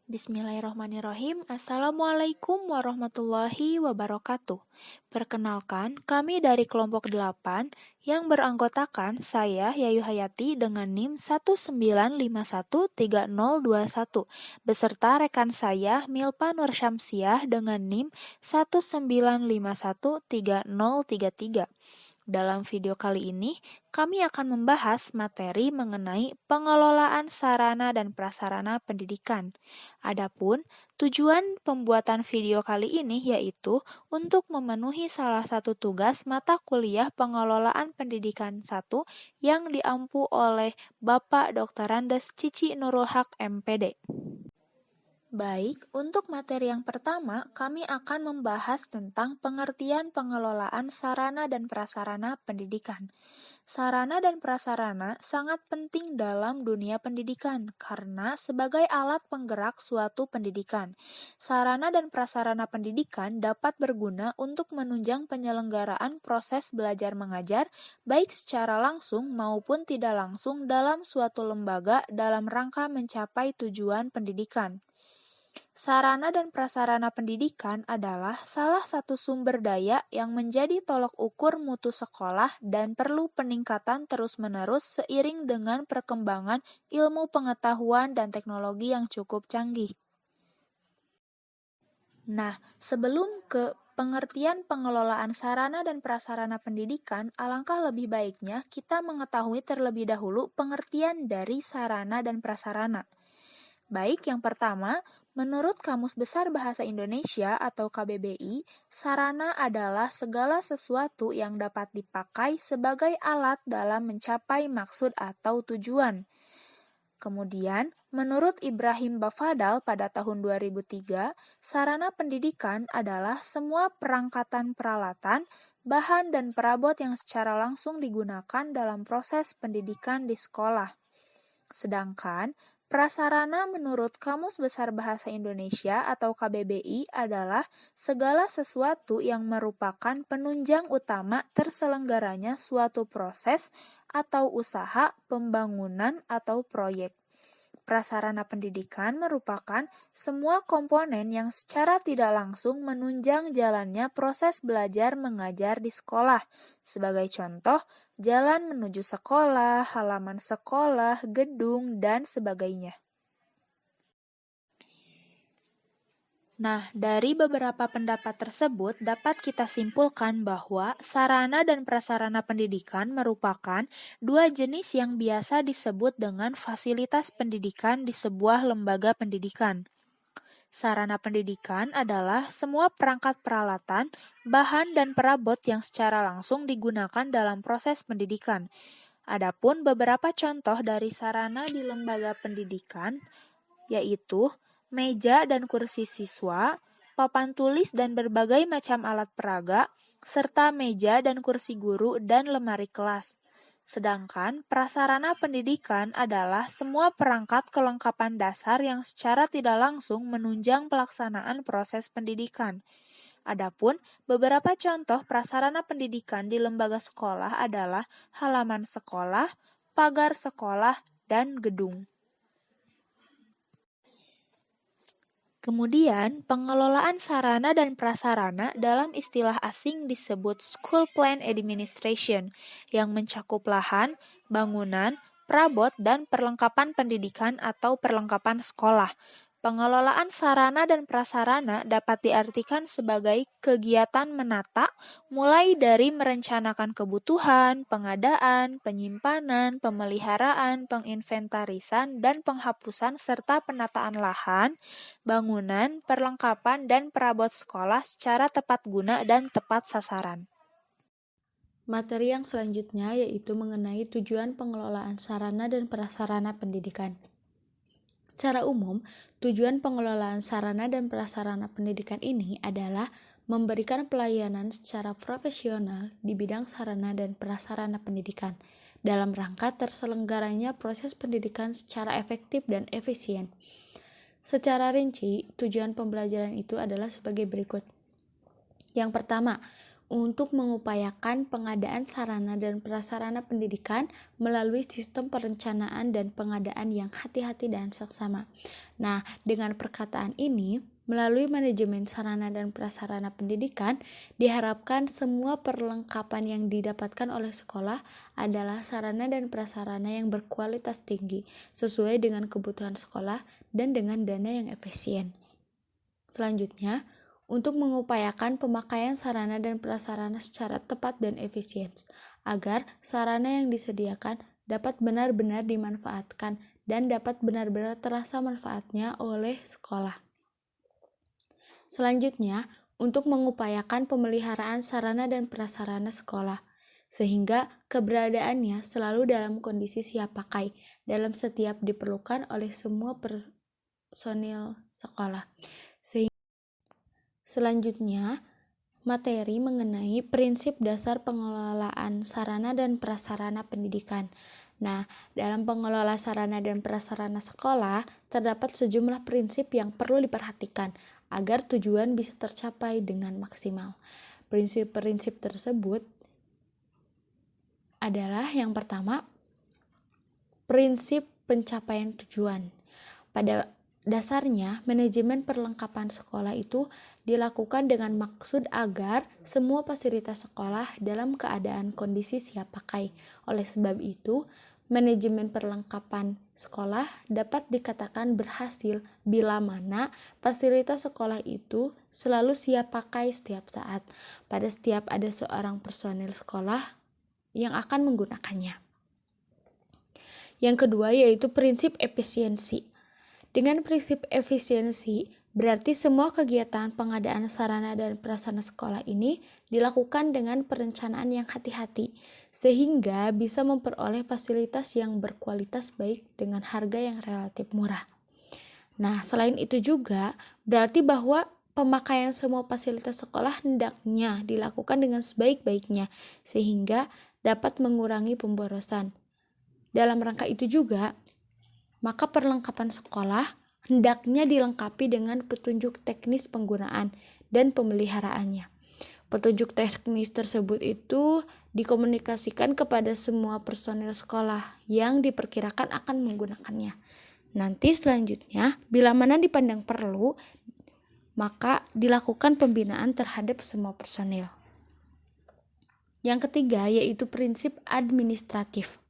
Bismillahirrahmanirrahim. Assalamualaikum warahmatullahi wabarakatuh. Perkenalkan, kami dari kelompok 8 yang beranggotakan saya Yayu Hayati dengan NIM 1951301 beserta rekan saya Milpa Nursyamsiah dengan NIM 1951303. Dalam video kali ini, kami akan membahas materi mengenai pengelolaan sarana dan prasarana pendidikan. Adapun tujuan pembuatan video kali ini yaitu untuk memenuhi salah satu tugas mata kuliah pengelolaan pendidikan 1 yang diampu oleh Bapak Dr. Andes Cici Nurul Haq MPD. Baik, untuk materi yang pertama, kami akan membahas tentang pengertian pengelolaan sarana dan prasarana pendidikan. Sarana dan prasarana sangat penting dalam dunia pendidikan karena sebagai alat penggerak suatu pendidikan. Sarana dan prasarana pendidikan dapat berguna untuk menunjang penyelenggaraan proses belajar mengajar, baik secara langsung maupun tidak langsung dalam suatu lembaga dalam rangka mencapai tujuan pendidikan. Sarana dan prasarana pendidikan adalah salah satu sumber daya yang menjadi tolok ukur mutu sekolah dan perlu peningkatan terus-menerus seiring dengan perkembangan ilmu pengetahuan dan teknologi yang cukup canggih. Nah, sebelum ke pengertian pengelolaan sarana dan prasarana pendidikan, alangkah lebih baiknya kita mengetahui terlebih dahulu pengertian dari sarana dan prasarana. Baik, yang pertama, menurut Kamus Besar Bahasa Indonesia atau KBBI, sarana adalah segala sesuatu yang dapat dipakai sebagai alat dalam mencapai maksud atau tujuan. Kemudian, menurut Ibrahim Bafadal pada tahun 2003, sarana pendidikan adalah semua perangkatan peralatan, bahan dan perabot yang secara langsung digunakan dalam proses pendidikan di sekolah. Sedangkan, prasarana menurut Kamus Besar Bahasa Indonesia atau KBBI adalah segala sesuatu yang merupakan penunjang utama terselenggaranya suatu proses atau usaha, pembangunan, atau proyek. Prasarana pendidikan merupakan semua komponen yang secara tidak langsung menunjang jalannya proses belajar mengajar di sekolah. Sebagai contoh, jalan menuju sekolah, halaman sekolah, gedung, dan sebagainya. Nah, dari beberapa pendapat tersebut dapat kita simpulkan bahwa sarana dan prasarana pendidikan merupakan dua jenis yang biasa disebut dengan fasilitas pendidikan di sebuah lembaga pendidikan. Sarana pendidikan adalah semua perangkat peralatan, bahan, dan perabot yang secara langsung digunakan dalam proses pendidikan. Adapun beberapa contoh dari sarana di lembaga pendidikan yaitu meja dan kursi siswa, papan tulis dan berbagai macam alat peraga, serta meja dan kursi guru dan lemari kelas. Sedangkan prasarana pendidikan adalah semua perangkat kelengkapan dasar yang secara tidak langsung menunjang pelaksanaan proses pendidikan. Adapun beberapa contoh prasarana pendidikan di lembaga sekolah adalah halaman sekolah, pagar sekolah, dan gedung. Kemudian, pengelolaan sarana dan prasarana dalam istilah asing disebut School Plan Administration, yang mencakup lahan, bangunan, perabot, dan perlengkapan pendidikan atau perlengkapan sekolah. Pengelolaan sarana dan prasarana dapat diartikan sebagai kegiatan menata, mulai dari merencanakan kebutuhan, pengadaan, penyimpanan, pemeliharaan, penginventarisan, dan penghapusan serta penataan lahan, bangunan, perlengkapan, dan perabot sekolah secara tepat guna dan tepat sasaran. Materi yang selanjutnya yaitu mengenai tujuan pengelolaan sarana dan prasarana pendidikan. Secara umum, tujuan pengelolaan sarana dan prasarana pendidikan ini adalah memberikan pelayanan secara profesional di bidang sarana dan prasarana pendidikan dalam rangka terselenggaranya proses pendidikan secara efektif dan efisien. Secara rinci, tujuan pembelajaran itu adalah sebagai berikut. Yang pertama, untuk mengupayakan pengadaan sarana dan prasarana pendidikan melalui sistem perencanaan dan pengadaan yang hati-hati dan seksama. Nah, dengan perkataan ini, melalui manajemen sarana dan prasarana pendidikan, diharapkan semua perlengkapan yang didapatkan oleh sekolah adalah sarana dan prasarana yang berkualitas tinggi, sesuai dengan kebutuhan sekolah dan dengan dana yang efisien. Selanjutnya, untuk mengupayakan pemakaian sarana dan prasarana secara tepat dan efisien, agar sarana yang disediakan dapat benar-benar dimanfaatkan dan dapat benar-benar terasa manfaatnya oleh sekolah. Selanjutnya, untuk mengupayakan pemeliharaan sarana dan prasarana sekolah, sehingga keberadaannya selalu dalam kondisi siap pakai dalam setiap diperlukan oleh semua personil sekolah. Selanjutnya, materi mengenai prinsip dasar pengelolaan sarana dan prasarana pendidikan. Nah, dalam pengelola sarana dan prasarana sekolah, terdapat sejumlah prinsip yang perlu diperhatikan agar tujuan bisa tercapai dengan maksimal. Prinsip-prinsip tersebut adalah yang pertama, prinsip pencapaian tujuan. Pada dasarnya, manajemen perlengkapan sekolah itu dilakukan dengan maksud agar semua fasilitas sekolah dalam keadaan kondisi siap pakai. Oleh sebab itu, manajemen perlengkapan sekolah dapat dikatakan berhasil bila mana fasilitas sekolah itu selalu siap pakai setiap saat, pada setiap ada seorang personil sekolah yang akan menggunakannya. Yang kedua yaitu prinsip efisiensi. Dengan prinsip efisiensi, berarti semua kegiatan pengadaan sarana dan prasarana sekolah ini dilakukan dengan perencanaan yang hati-hati, sehingga bisa memperoleh fasilitas yang berkualitas baik dengan harga yang relatif murah. Nah, selain itu juga berarti bahwa pemakaian semua fasilitas sekolah hendaknya dilakukan dengan sebaik-baiknya, sehingga dapat mengurangi pemborosan. Dalam rangka itu juga, maka perlengkapan sekolah hendaknya dilengkapi dengan petunjuk teknis penggunaan dan pemeliharaannya. Petunjuk teknis tersebut itu dikomunikasikan kepada semua personil sekolah yang diperkirakan akan menggunakannya. Nanti selanjutnya, bila mana dipandang perlu, maka dilakukan pembinaan terhadap semua personil. Yang ketiga yaitu prinsip administratif.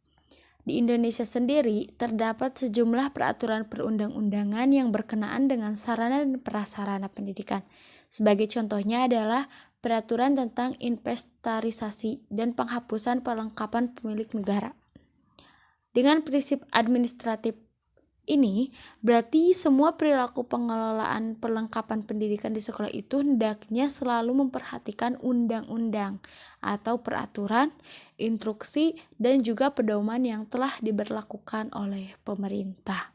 Di Indonesia sendiri, terdapat sejumlah peraturan perundang-undangan yang berkenaan dengan sarana dan prasarana pendidikan. Sebagai contohnya adalah peraturan tentang inventarisasi dan penghapusan perlengkapan pemilik negara. Dengan prinsip administratif ini, berarti semua perilaku pengelolaan perlengkapan pendidikan di sekolah itu hendaknya selalu memperhatikan undang-undang atau peraturan, instruksi, dan juga pedoman yang telah diberlakukan oleh pemerintah.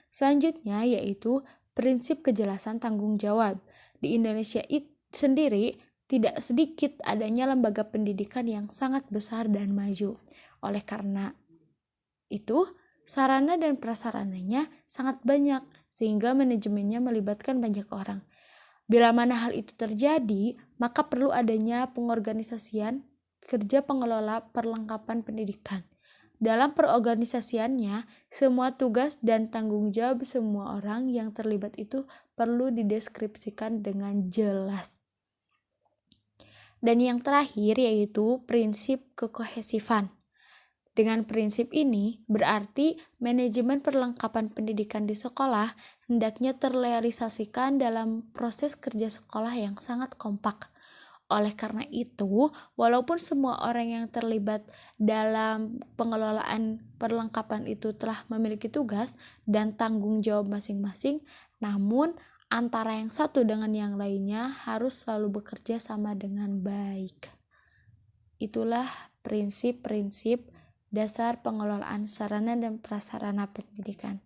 Selanjutnya yaitu prinsip kejelasan tanggung jawab. Di Indonesia sendiri tidak sedikit adanya lembaga pendidikan yang sangat besar dan maju. Oleh karena itu, sarana dan prasarananya sangat banyak sehingga manajemennya melibatkan banyak orang. Bila mana hal itu terjadi, maka perlu adanya pengorganisasian kerja pengelola perlengkapan pendidikan. Dalam perorganisasiannya, semua tugas dan tanggung jawab semua orang yang terlibat itu perlu dideskripsikan dengan jelas. Dan yang terakhir yaitu prinsip kekohesifan. Dengan prinsip ini, berarti manajemen perlengkapan pendidikan di sekolah hendaknya terrealisasikan dalam proses kerja sekolah yang sangat kompak. Oleh karena itu, walaupun semua orang yang terlibat dalam pengelolaan perlengkapan itu telah memiliki tugas dan tanggung jawab masing-masing, namun antara yang satu dengan yang lainnya harus selalu bekerja sama dengan baik. Itulah prinsip-prinsip dasar pengelolaan sarana dan prasarana pendidikan.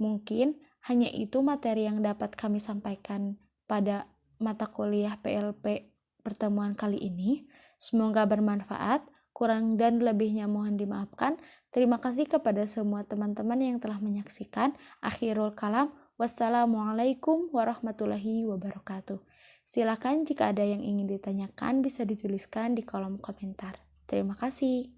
Mungkin hanya itu materi yang dapat kami sampaikan pada mata kuliah PLP pertemuan kali ini. Semoga bermanfaat, kurang dan lebihnya mohon dimaafkan. Terima kasih kepada semua teman-teman yang telah menyaksikan. Akhirul kalam, wassalamualaikum warahmatullahi wabarakatuh. Silakan jika ada yang ingin ditanyakan bisa dituliskan di kolom komentar. Terima kasih.